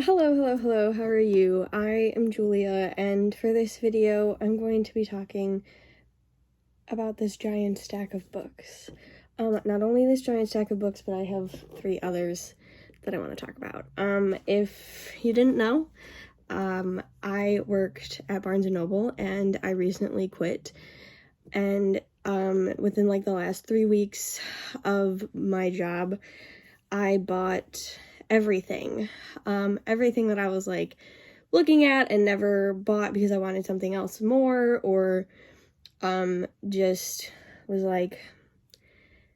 Hello, how are you? I am Julia, and for this video, I'm going to be talking about this giant stack of books. Not only this giant stack of books, but I have 3 others that I want to talk about. If you didn't know, I worked at Barnes & Noble, and I recently quit, and within like the last 3 weeks of my job, I bought everything that I was like looking at and never bought because I wanted something else more, or just was like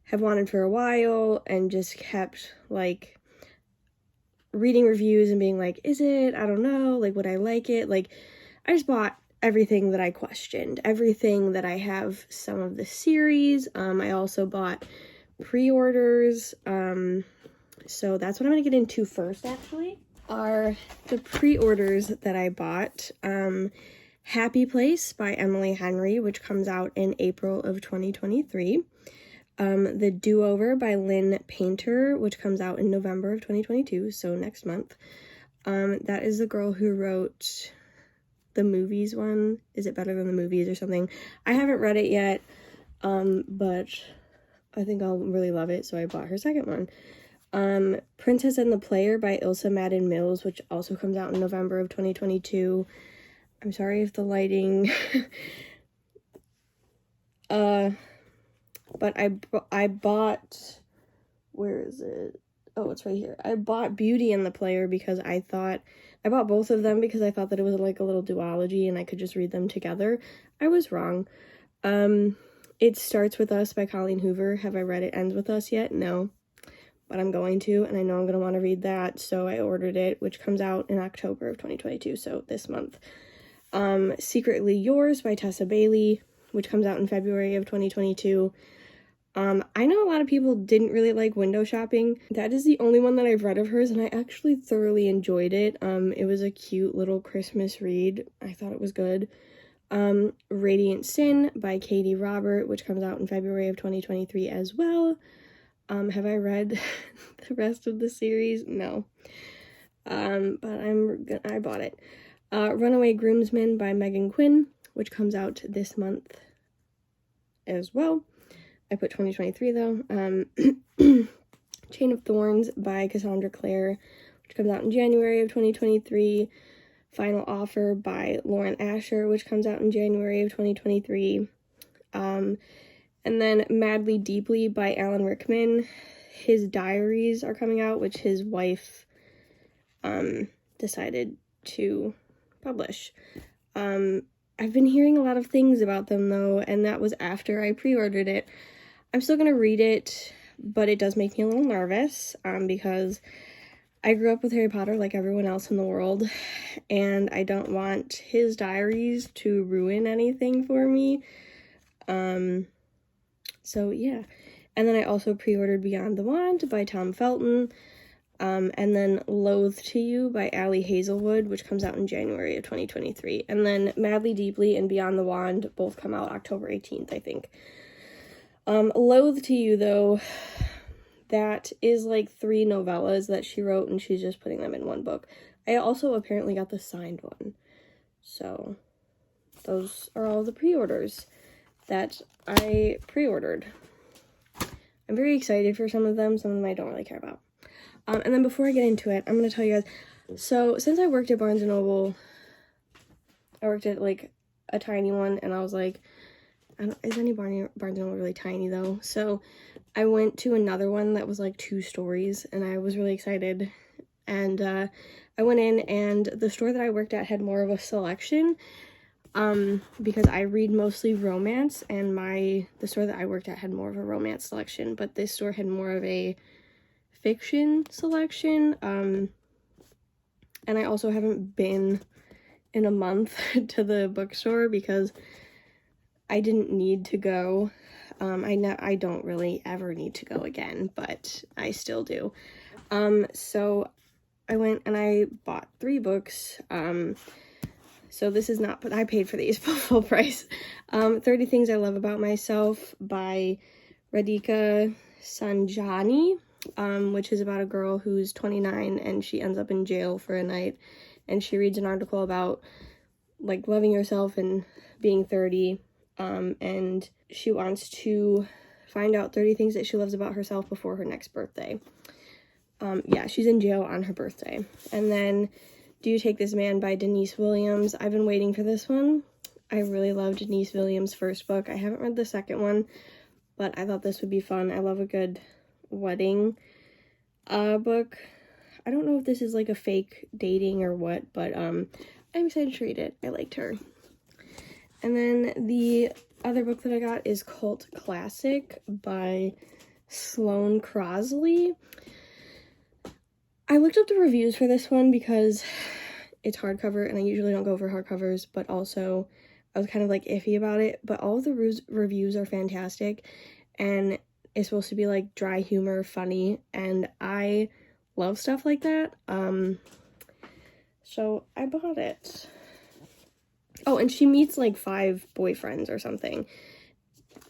have wanted for a while and just kept like reading reviews and being like, is it? I don't know, like, would I like it? Like, I just bought everything that I questioned, everything that I have some of the series. I also bought pre-orders. So that's what I'm going to get into first, actually, are the pre-orders that I bought. Happy Place by Emily Henry, which comes out in April of 2023. The Do-Over by Lynn Painter, which comes out in November of 2022, so next month. That is the girl who wrote the movies one. Is It Better Than the Movies or something? I haven't read it yet, but I think I'll really love it, so I bought her second one. Princess and the Player by Ilsa Madden Mills, which also comes out in November of 2022. I'm sorry if the lighting, but I bought, where is it? Oh, it's right here. I bought Beauty and the Player because I bought both of them because I thought that it was like a little duology and I could just read them together. I was wrong. It Starts With Us by Colleen Hoover. Have I read It Ends With Us yet? No. But I'm going to, and I know I'm going to want to read that, so I ordered it, which comes out in October of 2022, so this month. Secretly Yours by Tessa Bailey, which comes out in February of 2022. I know a lot of people didn't really like Window Shopping. That is the only one that I've read of hers, and I actually thoroughly enjoyed it. It was a cute little Christmas read. I thought it was good. Radiant Sin by Katie Robert, which comes out in February of 2023 as well. Have I read the rest of the series? No. But I bought it. Runaway Groomsmen by Megan Quinn, which comes out this month as well. I put 2023 though. Chain of Thorns by Cassandra Clare, which comes out in January of 2023. Final Offer by Lauren Asher, which comes out in January of 2023. And then Madly Deeply by Alan Rickman. His diaries are coming out, which his wife decided to publish. I've been hearing a lot of things about them though, and that was after I pre-ordered it. I'm still gonna read it, but it does make me a little nervous because I grew up with Harry Potter like everyone else in the world, and I don't want his diaries to ruin anything for me. So yeah. And then I also pre-ordered Beyond the Wand by Tom Felton, and then Loathe to You by Allie Hazelwood, which comes out in January of 2023. And then Madly Deeply and Beyond the Wand both come out October 18th, I think. Loathe to You, though, that is like 3 novellas that she wrote, and she's just putting them in one book. I also apparently got the signed one. So those are all the pre-orders that I pre-ordered. I'm very excited for some of them I don't really care about. And then before I get into it, I'm going to tell you guys, so since I worked at Barnes & Noble, I worked at like a tiny one, and I was like, is any Barnes & Noble really tiny though? So I went to another one that was like 2 stories, and I was really excited. And I went in, and the store that I worked at had more of a selection, because I read mostly romance, and the store that I worked at had more of a romance selection, but this store had more of a fiction selection. And I also haven't been in a month to the bookstore because I didn't need to go. I don't really ever need to go again, but I still do. So I went and I bought 3 books. So this is not, but I paid for these full price. 30 Things I Love About Myself by Radhika Sanjani. which is about a girl who's 29 and she ends up in jail for a night, and she reads an article about like loving yourself and being 30, and she wants to find out 30 things that she loves about herself before her next birthday. Yeah, she's in jail on her birthday. And then Do You Take This Man by Denise Williams. I've been waiting for this one. I really loved Denise Williams' first book. I haven't read the second one, but I thought this would be fun. I love a good wedding book. I don't know if this is like a fake dating or what, but I'm excited to read it. I liked her. And then the other book that I got is Cult Classic by Sloane Crosley. I looked up the reviews for this one because it's hardcover, and I usually don't go for hardcovers, but also I was kind of like iffy about it, but all of the reviews are fantastic, and it's supposed to be like dry humor, funny, and I love stuff like that. So I bought it. Oh, and she meets like 5 boyfriends or something,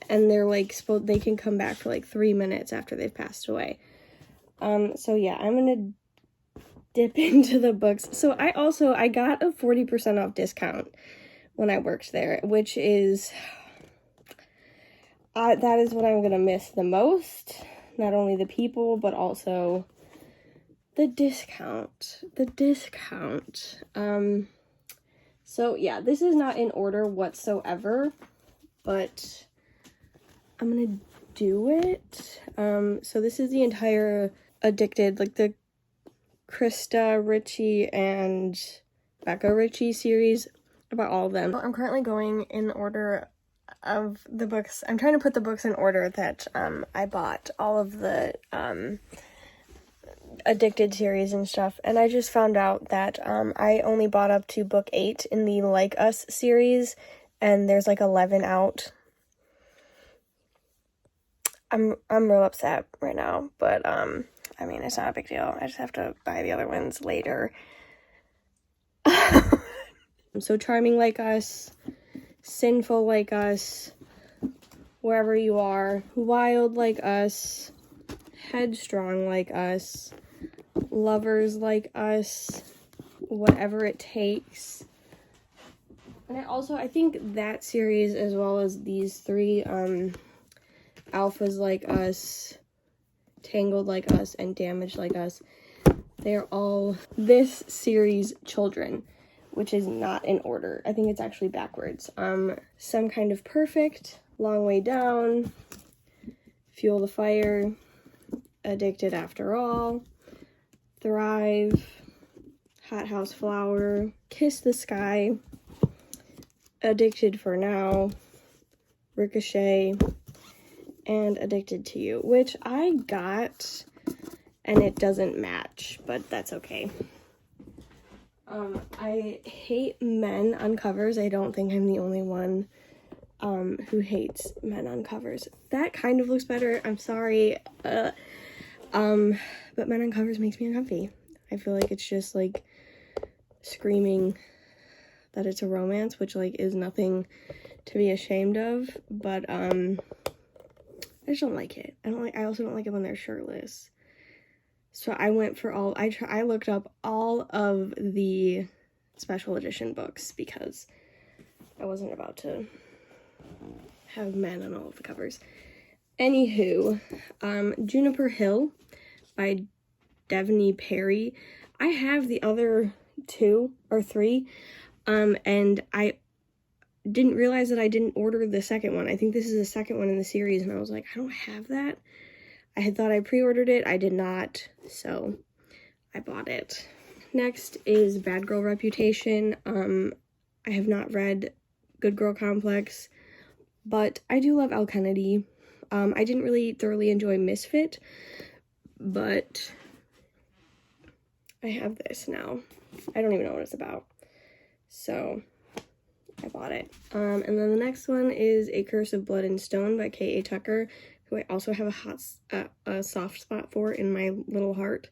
and they're like they can come back for like 3 minutes after they've passed away. So yeah, I'm gonna dip into the books. So I got a 40% off discount when I worked there, which is that is what I'm gonna miss the most. Not only the people, but also the discount. So yeah, this is not in order whatsoever, but I'm gonna do it. So this is the entire Addicted, like the Krista Ritchie and Becca Ritchie series, about all of them. I'm currently going in order of the books. I'm trying to put the books in order that I bought, all of the Addicted series and stuff, and I just found out that I only bought up to book 8 in the Like Us series, and there's like 11 out. I'm real upset right now, but I mean, it's not a big deal. I just have to buy the other ones later. So Charming Like Us, Sinful Like Us, Wherever You Are, Wild Like Us, Headstrong Like Us, Lovers Like Us, Whatever It Takes. And I think that series, as well as these 3, Alphas Like Us, Tangled Like Us, and Damaged Like Us, they're all this series children, which is not in order. I think it's actually backwards. Some Kind of Perfect, Long Way Down, Fuel the Fire, Addicted After All, Thrive, Hot House Flower, Kiss the Sky, Addicted for Now, Ricochet, and Addicted to You, which I got, and it doesn't match, but that's okay. I hate men on covers. I don't think I'm the only one who hates men on covers. That kind of looks better. I'm sorry. But men on covers makes me uncomfy. I feel like it's just like screaming that it's a romance, which like is nothing to be ashamed of, but I just don't like it. I also don't like it when they're shirtless. So I went for I looked up all of the special edition books because I wasn't about to have men on all of the covers. Anywho, Juniper Hill by Devney Perry. I have the other 2 or 3, and I didn't realize that I didn't order the second one. I think this is the second one in the series, and I was like, I don't have that. I had thought I pre-ordered it. I did not, so I bought it. Next is Bad Girl Reputation. I have not read Good Girl Complex, but I do love Elle Kennedy. I didn't really thoroughly enjoy Misfit, but I have this now. I don't even know what it's about, so I bought it. And then the next one is A Curse of Blood and Stone by K.A. Tucker, who I also have a soft spot for in my little heart.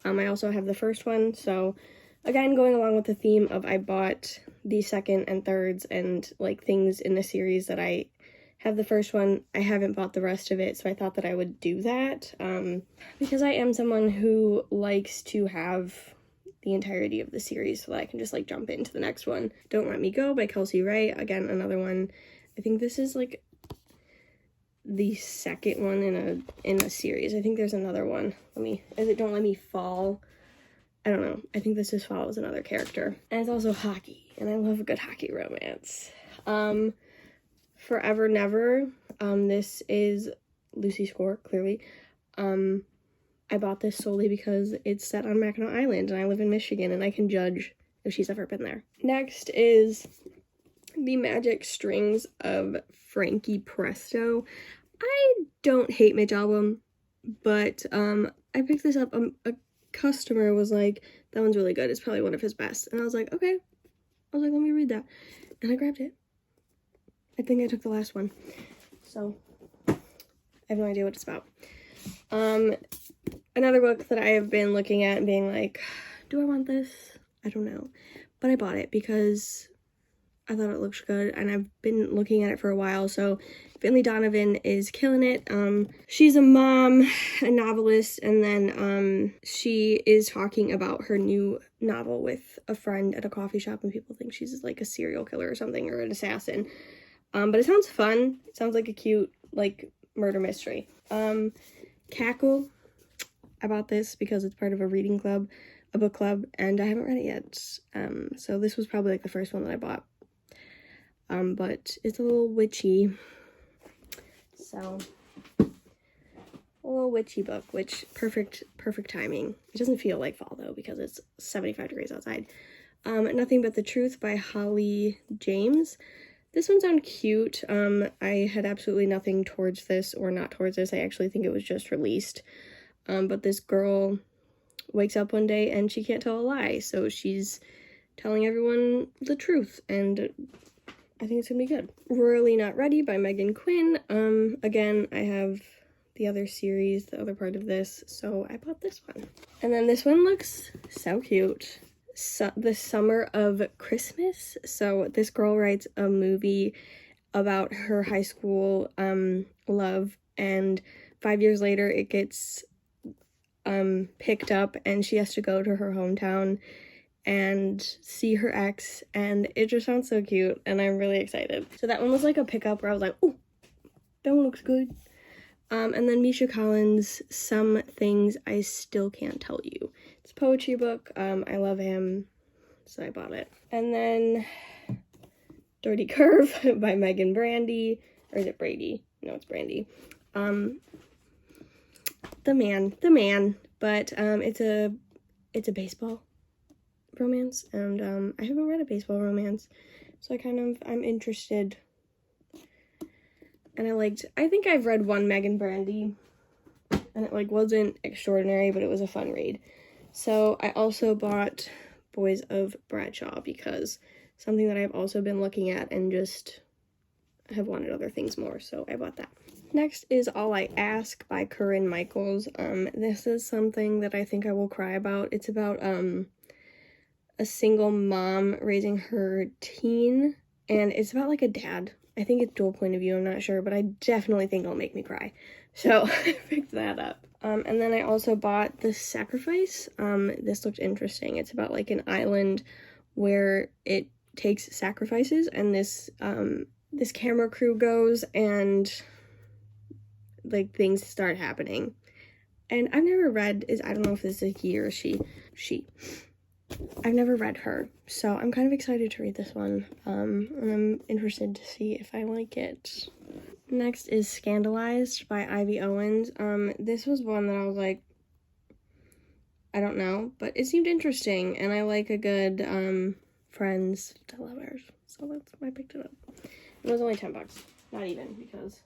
I also have the first one, so again, going along with the theme of I bought the second and thirds and like things in the series that I have the first one. I haven't bought the rest of it, so I thought that I would do that, because I am someone who likes to have the entirety of the series so that I can just, like, jump into the next one. Don't Let Me Go by Kelsey Ray. Again, another one. I think this is, like, the second one in a series. I think there's another one. Is it Don't Let Me Fall? I don't know. I think this just follows another character. And it's also hockey, and I love a good hockey romance. Forever Never. This is Lucy's score, clearly. I bought this solely because it's set on Mackinac Island, and I live in Michigan, and I can judge if she's ever been there. Next is The Magic Strings of Frankie Presto. I don't hate Mitch Albom, but I picked this up. A customer was like, that one's really good. It's probably one of his best. And I was like, okay. I was like, let me read that. And I grabbed it. I think I took the last one. So, I have no idea what it's about. Another book that I have been looking at and being like, do I want this? I don't know. But I bought it because I thought it looked good, and I've been looking at it for a while. So Finley Donovan is killing it. She's a mom, a novelist, and then she is talking about her new novel with a friend at a coffee shop, and people think she's like a serial killer or something, or an assassin. But it sounds fun. It sounds like a cute, like, murder mystery. Cackle. I bought this because it's part of a reading club, a book club, and I haven't read it yet. So this was probably like the first one that I bought. But it's a little witchy. So, a little witchy book, which perfect timing. It doesn't feel like fall though, because it's 75 degrees outside. Nothing But the Truth by Holly James. This one sounded cute. I had absolutely nothing towards this, or not towards this. I actually think it was just released. But this girl wakes up one day and she can't tell a lie, so she's telling everyone the truth, and I think it's gonna be good. Royally Not Ready by Megan Quinn. Again, I have the other series, the other part of this, so I bought this one. And then this one looks so cute. The Summer of Christmas. So this girl writes a movie about her high school love, and 5 years later it gets picked up, and she has to go to her hometown and see her ex, and it just sounds so cute, and I'm really excited. So that one was like a pickup where I was like, oh, that one looks good. And then Misha Collins, Some Things I Still Can't Tell You. It's a poetry book. I love him, so I bought it. And then Dirty Curve by Megan Brandy, or is it Brady? No, it's Brandy. The man, but it's a baseball romance, and I haven't read a baseball romance, so I'm interested. And I think I've read one Megan Brandy, and it like wasn't extraordinary, but it was a fun read. So I also bought Boys of Bradshaw, because something that I've also been looking at and just have wanted other things more, so I bought that. Next is All I Ask by Corinne Michaels. This is something that I think I will cry about. It's about a single mom raising her teen, and it's about like a dad. I think it's dual point of view, I'm not sure, but I definitely think it'll make me cry. So I picked that up. And then I also bought The Sacrifice. This looked interesting. It's about like an island where it takes sacrifices, and this camera crew goes, and like things start happening. And I've never read, I don't know if this is a he or she. I've never read her, so I'm kind of excited to read this one, and I'm interested to see if I like it. Next is Scandalized by Ivy Owens. This was one that I was like, I don't know, but it seemed interesting, and I like a good, Friends to Lovers, so that's why I picked it up. It was only $10, not even, because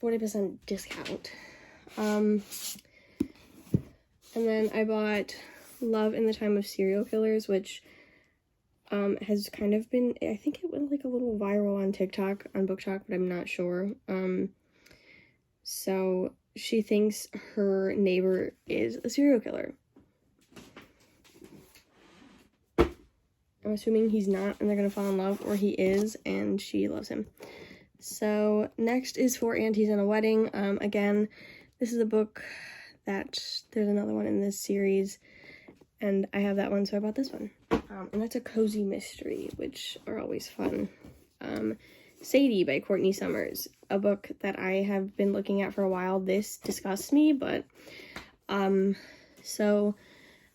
40% discount. And then I bought Love in the Time of Serial Killers, which has kind of been, I think it went like a little viral on TikTok, on BookTok, but I'm not sure. So she thinks her neighbor is a serial killer. I'm assuming he's not, and they're gonna fall in love, or he is, and she loves him. So next is Four Aunties and a Wedding. Again, this is a book that there's another one in this series, and I have that one, so I bought this one. And that's a cozy mystery, which are always fun. Sadie by Courtney Summers, a book that I have been looking at for a while. This disgusts me, but so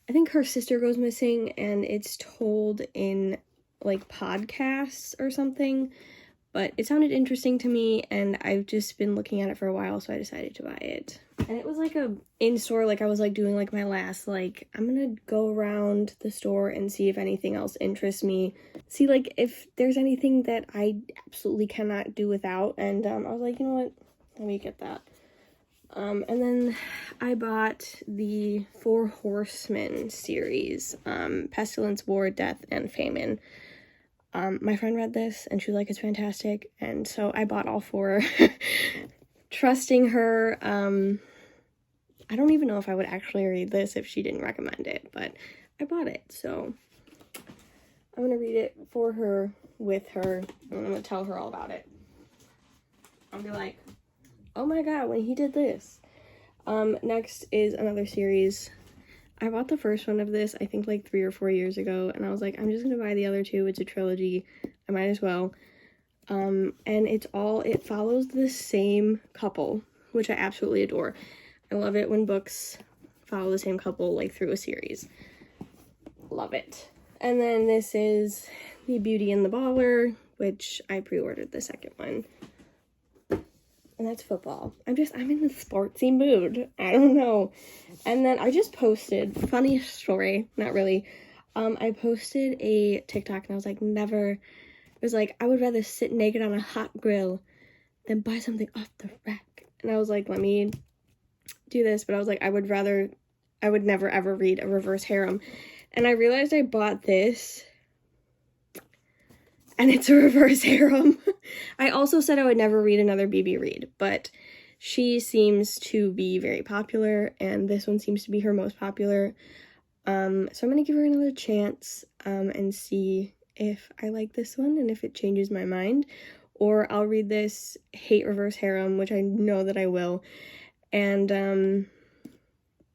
I think her sister goes missing, and it's told in like podcasts or something, but it sounded interesting to me, and I've just been looking at it for a while, so I decided to buy it. And it was like a in-store, like I was like doing like my last, like I'm gonna go around the store and see if anything else interests me, see like if there's anything that I absolutely cannot do without, and I was like, you know what, let me get that. And then I bought the Four Horsemen series, Pestilence, War, Death, and Famine. My friend read this, and she was like, it's fantastic, and so I bought all four, trusting her. I don't even know if I would actually read this if she didn't recommend it, but I bought it, so I'm gonna read it for her, with her, and I'm gonna tell her all about it. I'll be like, oh my god, when he did this. Next is another series. I bought the first one of this, I think like 3 or 4 years ago, and I was like, I'm just gonna buy the other two. It's a trilogy, I might as well. And it follows the same couple, which I absolutely adore. I love it when books follow the same couple like through a series. Love it. And then this is The Beauty and the Baller, which I pre-ordered the second one. And that's football. I'm in the sportsy mood. I don't know. And then I just posted, funny story, not really. I posted a TikTok, and I was like, it was like, I would rather sit naked on a hot grill than buy something off the rack. And I was like, let me do this. But I was like, I would never ever read a reverse harem. And I realized I bought this, and it's a reverse harem. I also said I would never read another BB Reid, but she seems to be very popular, and this one seems to be her most popular. So I'm gonna give her another chance, and see if I like this one and if it changes my mind, or I'll read this, hate reverse harem, which I know that I will, and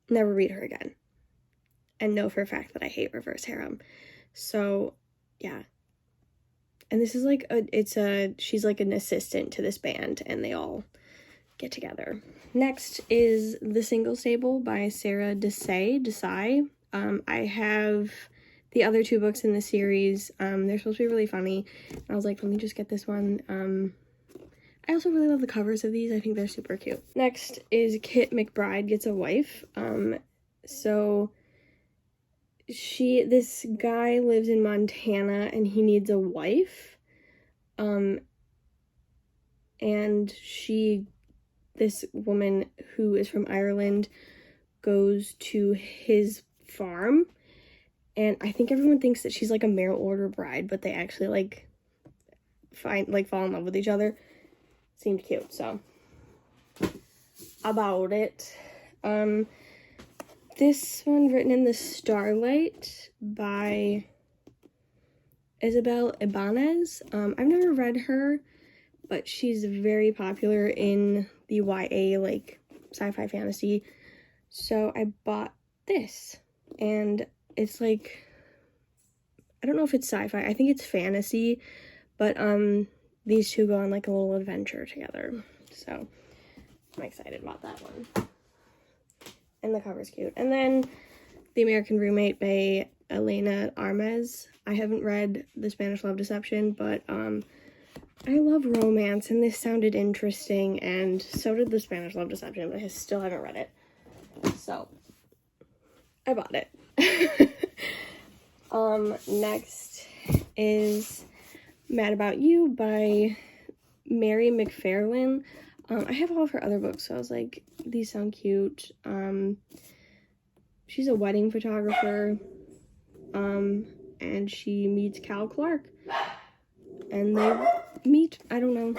never read her again, and know for a fact that I hate reverse harem. So yeah. And this is like she's like an assistant to this band, and they all get together. Next is The Single Stable by Sarah Desai. I have the other two books in the series. They're supposed to be really funny. And I was like, let me just get this one. I also really love the covers of these. I think they're super cute. Next is Kit McBride Gets a Wife. So this guy lives in Montana, and he needs a wife. And this woman who is from Ireland goes to his farm, and I think everyone thinks that she's like a mail order bride, but they actually like fall in love with each other. Seemed cute, so about it. This one written in the Starlight by Isabel Ibanez. I've never read her, but she's very popular in the YA, like sci-fi fantasy. So I bought this, and it's like, I don't know if it's sci-fi, I think it's fantasy, but these two go on like a little adventure together. So I'm excited about that one. And the cover's cute. And then The American Roommate by Elena Armez. I haven't read The Spanish Love Deception, but I love romance, and this sounded interesting, and so did The Spanish Love Deception, but I still haven't read it. So I bought it. Next is Mad About You by Mary McFarlane. I have all of her other books, so I was like, these sound cute. She's a wedding photographer, and she meets Cal Clark, and they meet, I don't know.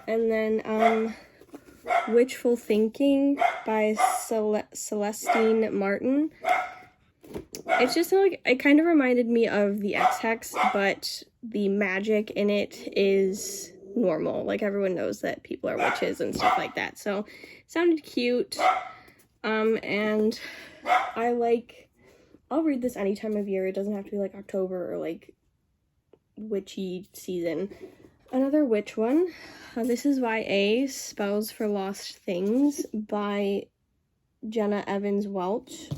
And then, Wishful Thinking by Celestine Martin. It's just like, it kind of reminded me of the X-Hex, but the magic in it is normal. Like, everyone knows that people are witches and stuff like that. So, it sounded cute. And I'll read this any time of year. It doesn't have to be like October or like witchy season. Another witch one. This is YA, Spells for Lost Things by Jenna Evans Welch.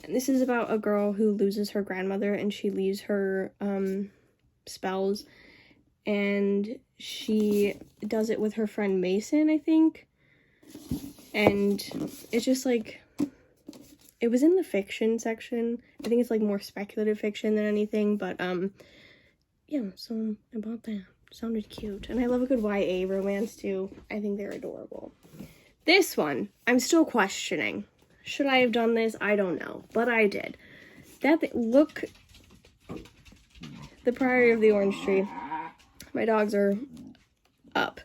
And this is about a girl who loses her grandmother and she leaves her spells, and she does it with her friend Mason, I think. And it's just like, it was in the fiction section. I think it's like more speculative fiction than anything, but yeah, so I bought that. Sounded cute. And I love a good YA romance too. I think they're adorable. This one, I'm still questioning. Should I have done this? I don't know, but I did. Look, the Priory of the Orange Tree. My dogs are up.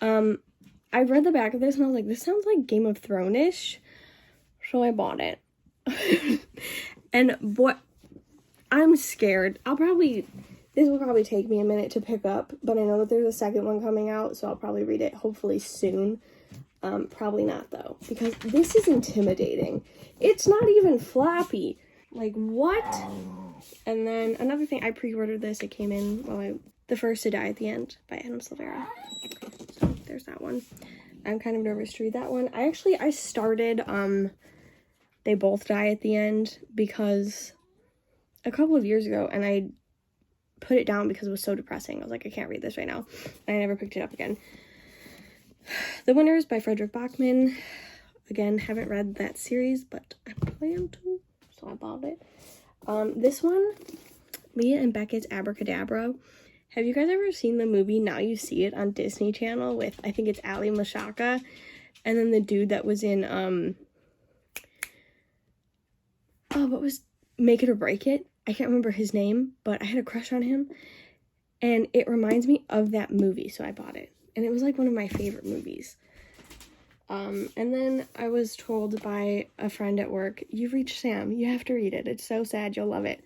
I read the back of this and I was like, this sounds like Game of Thrones-ish. So I bought it. And boy, I'm scared. This will probably take me a minute to pick up, but I know that there's a second one coming out, so I'll probably read it hopefully soon. Probably not though, because this is intimidating. It's not even floppy. Like, what? And then another thing, I pre-ordered this. It came in The First to Die at the End by Adam Silvera. So there's that one. I'm kind of nervous to read that one. I started They Both Die at the End because a couple of years ago, and I put it down because it was so depressing. I was like, I can't read this right now. And I never picked it up again. The Winners by Frederick Bachman. Again, haven't read that series, but I plan to, so I bought it. This one, Leah and Beckett's Abracadabra. Have you guys ever seen the movie Now You See It on Disney Channel with, I think it's Ali Mashaka, and then the dude that was in, what was Make It or Break It? I can't remember his name, but I had a crush on him, and it reminds me of that movie, so I bought it. And it was like one of my favorite movies. And then I was told by a friend at work, You've Reached Sam. You have to read it. It's so sad. You'll love it.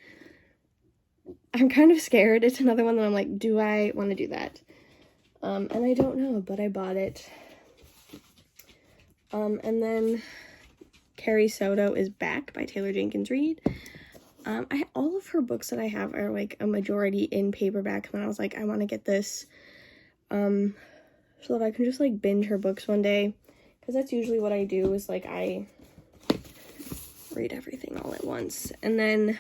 I'm kind of scared. It's another one that I'm like, do I want to do that? And I don't know, but I bought it. And then Carrie Soto is Back by Taylor Jenkins Reid. All of her books that I have are like a majority in paperback, and then I was like, I want to get this so that I can just like binge her books one day, because that's usually what I do, is like I read everything all at once. And then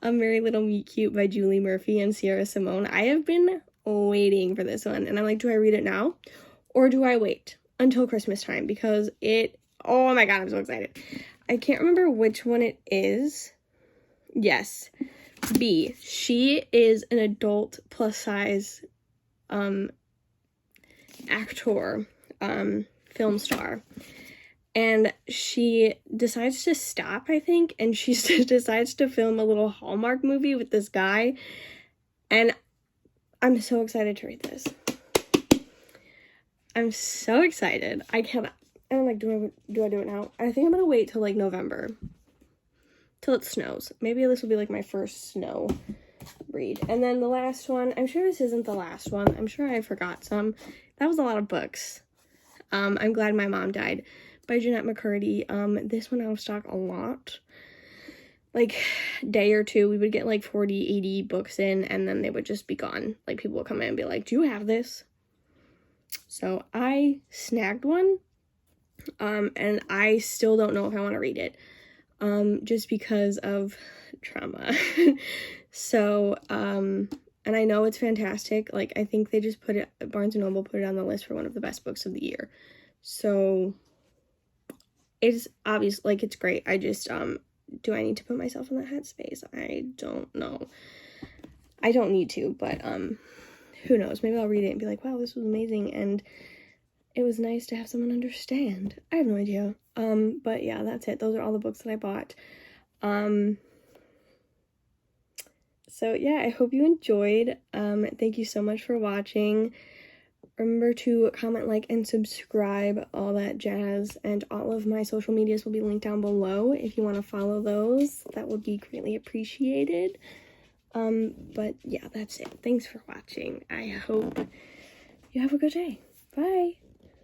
A Merry Little Meet Cute by Julie Murphy and Sierra Simone. I have been waiting for this one, and I'm like, do I read it now or do I wait until Christmas time? Because oh my god, I'm so excited. I can't remember which one it is. Yes, B. She is an adult plus size actor, film star, and she decides to stop, I think, and she decides to film a little Hallmark movie with this guy, and I'm so excited to read this. I'm so excited. I cannot. And I'm like, do I do it now? I think I'm gonna wait till like November, till it snows. Maybe this will be like my first snow read. And then the last one, I'm sure this isn't the last one. I'm sure I forgot some. That was a lot of books. I'm Glad My Mom Died by Jeanette McCurdy. This one out of stock a lot. Like, day or two, we would get like 40, 80 books in, and then they would just be gone. Like, people would come in and be like, do you have this? So I snagged one, and I still don't know if I want to read it, just because of trauma. So, and I know it's fantastic. Like, I think they just Barnes & Noble put it on the list for one of the best books of the year. So, it's obvious, like, it's great. I just, do I need to put myself in that headspace? I don't know. I don't need to, but, who knows? Maybe I'll read it and be like, wow, this was amazing, and it was nice to have someone understand. I have no idea. But yeah, that's it. Those are all the books that I bought. So yeah, I hope you enjoyed. Thank you so much for watching. Remember to comment, like, and subscribe, all that jazz, and all of my social medias will be linked down below if you want to follow those. That would be greatly appreciated. But yeah, that's it. Thanks for watching. I hope you have a good day. Bye!